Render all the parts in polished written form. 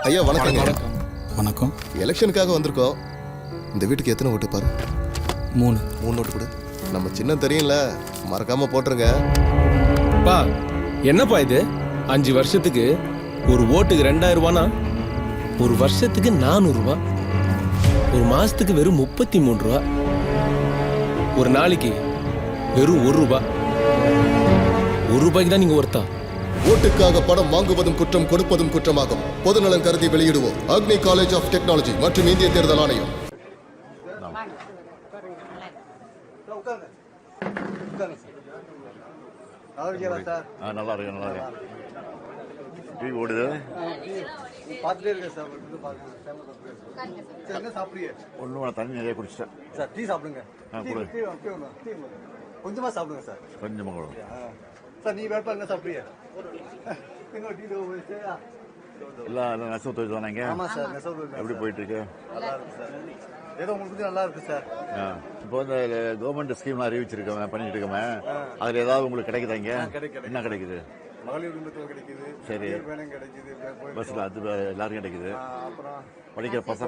ஐயா வணக்கம். வணக்கம். வணக்கம். எலெக்ஷனுக்காக வந்திருக்கோம். இந்த வீட்டுக்கு எத்தனை ஓட்டு பாரு? 3 ஓட்டு கொடு. நம்ம சின்ன தெரியும்ல, மறக்காம போட்டுருங்க. பா என்னப்பா இது? 5 வருஷத்துக்கு ஒரு ஓட்டுக்கு 2000 ரூபானா ஒரு வருஷத்துக்கு 400 ரூபா, ஒரு மாசத்துக்கு வெறும் 33 ரூபா, ஒரு நாளைக்கு வெறும் 1 ரூபா. 1 ரூபாய்க்கு தான் நீங்க ஒருத்தா? ஓட்டுக்காக பணம் வாங்குவதும் குற்றம், கொடுப்பதும் குற்றமாகும். பொதுநலன் கருதி வெளியிடுவோம். அக்னி காலேஜ் ஆஃப் டெக்னாலஜி மற்றும் இந்திய தேர்தல் ஆணையம். நல்லா இருக்கு, நல்லா இருக்கு. டீ ஓடுது. பார்த்துட்டே இருக்கேன் சார். என்ன சாப்பிடுங்க? ஒன்றும் வேணாம், தண்ணி நிறைய குடிச்சிட்டேன் சார். டீ சாப்பிடுங்க. கொடு. கொஞ்சமா சாப்பிடுங்க சார். கொஞ்சமாக கொடு சார். நீ வேட்பா என்ன சாப்பிடுங்க? இன்னொரு டீ எல்லாம் எல்லாம் நெசவு தொழில் தானேங்க? ஆமா சார். நெசவு எப்படி போயிட்டு இருக்கு? நல்லா இருக்கு சார். ஏதோ உங்களுக்கு நல்லா இருக்கு சார். இப்போ இந்த கவர்மெண்ட் ஸ்கீம்லாம் அறிவிச்சிருக்கோம், பண்ணிட்டு இருக்கோமே, அதுல ஏதாவது உங்களுக்கு கிடைக்குதாங்க? என்ன கிடைக்குது? மகளிர் உரிமத்தில் கிடைக்குது. சரி. வேணும் கிடைக்குது. பஸ்ல அது எல்லாரும் கிடைக்குது. அப்புறம் படிக்கிற பசங்க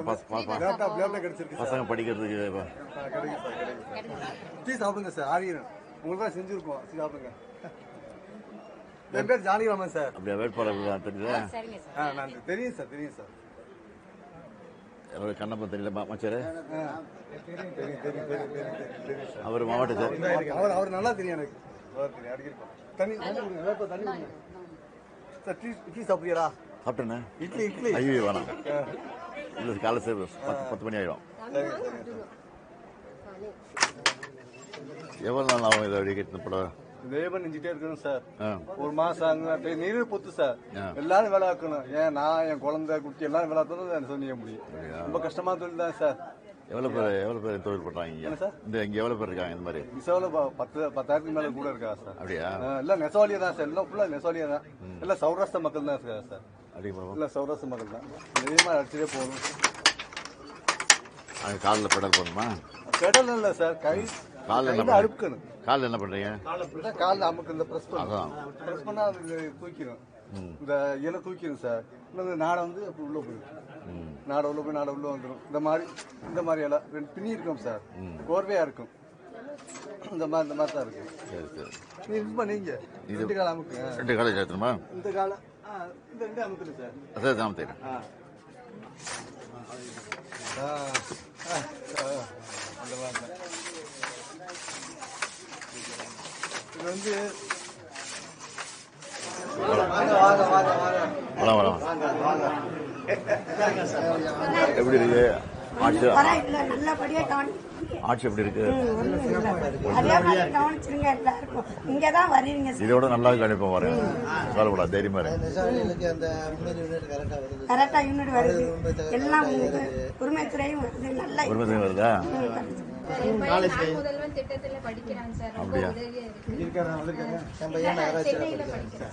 கிடைச்சிருக்கு. பசங்க படிக்கிறதுக்கு கிடைக்கும் சார். கிடைக்கும். டீ சாப்பிடுங்க சார். ஆரியன் உங்களுக்கு தான் செஞ்சிருக்கோம். டீ சாப்பிடுங்க. என் பேர் ஜானகிராமன் சார். அப்படியே வேட்பாளர் தெரியுதா? நான் தெரியும் சார். தெரியும் சார். கண்ணப்பன் தெரியல மச்சாரு? தெரியும். அவர் மாவட்ட சார். அவர் நல்லா தெரியும் எனக்கு. அடிக்கடி தண்ணி தண்ணி சார். டீ சாப்பிடுறா? சாப்பிட்டேண்ணே. இட்லி ஐயோ வேணாம், இல்லை காலை சேர் 10 மணி ஆகிடும். எவ்வளோ நாள் ஆகும் இதை வெடிக்கிறது படம்? லேபர் நெஞ்சிட்டே இருக்கணும் சார். ஒரு மாசம் நீரே பொத்து சார். எல்லாரும் வேலை ஆக்கணும். ஏன் நான் என் குழந்தை குட்டி எல்லாரும் வேலை ஆக்கணும் சொல்ல முடியும். ரொம்ப கஷ்டமான தொழில் தான் சார். எவ்வளவு பேர் தொழில் பண்றாங்க சார்? இங்க எவ்வளவு பேர் இருக்காங்க இந்த மாதிரி? விசாவில் 10,000 மேல கூட இருக்கா சார். அப்படியா? எல்லாம் நெசவாலியா தான் சார். எல்லாம் ஃபுல்லா நெசவாலியா தான். எல்லாம் சௌராஷ்டிர மக்கள் தான் இருக்காங்க சார். எல்லாம் சௌராஷ்டிர மக்கள் தான். நிச்சயமா அடிச்சுட்டே போகணும். காலில் பெடல் போடணுமா? பெடல் இல்ல சார். காலில் அழுக்கணும். காலில் என்ன பண்றீங்க? காலில் அமுக்கு இந்த பிரஸ் பண்ணா அது தூக்கிடும். இந்த இலை தூக்கிடும் சார். நாடை வந்து அப்படி உள்ள போயிடும். நாடை உள்ள போய் நாடை உள்ள வந்துடும். இந்த மாதிரி இலை பின்னி இருக்கும் சார். கோர்வையா இருக்கும். இந்த மாதிரி தான் இருக்கு. சரி சரி. நீங்க 2 காலம் அமுக்கு. 2 காலம் சேர்த்துமா? இந்த காலம் இந்த 2 அமுக்குது சார். அதான் அமுத்தேன். அந்த மாதிரி இது வந்து எப்படி இருக்கு ஆட்சி? நல்லபடியா ஆட்சி எப்படி இருக்கு? இங்கதான் வரீங்க. இதோட நல்லா கணிப்போம் வரேன். கவலைப்படாது, தைரியமா இருக்கு. கரெக்டா யூனிட் வருது. எல்லாம் உரிமைத்துறையும் வருது. நல்லா உரிமைத்துறை வருதா?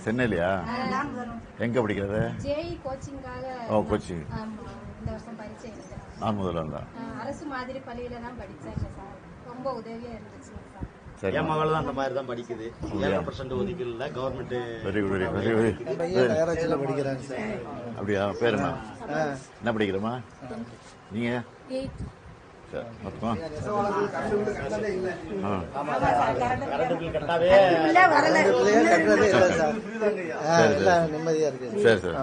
சென்னையிலயா? எங்க படிக்கிறது? ஓ கோச்சிங். நான் முதல்ல வந்தேன். அரசு மாதிரி பள்ளியில தான் படிச்சேன் சார். ரொம்ப உதவியா இருந்துச்சு சார். என் மகள் தான் அந்த மாதிரி தான் படிக்குது. 7% ஒதுக்கல government. Very good, very good. படிக்கிறாங்க சார். அப்படியா? பேர் என்ன படிக்கிறமா நீங்க? 8. சரி மொத்தமா நிம்மதியா இருக்கு. சரி சரி.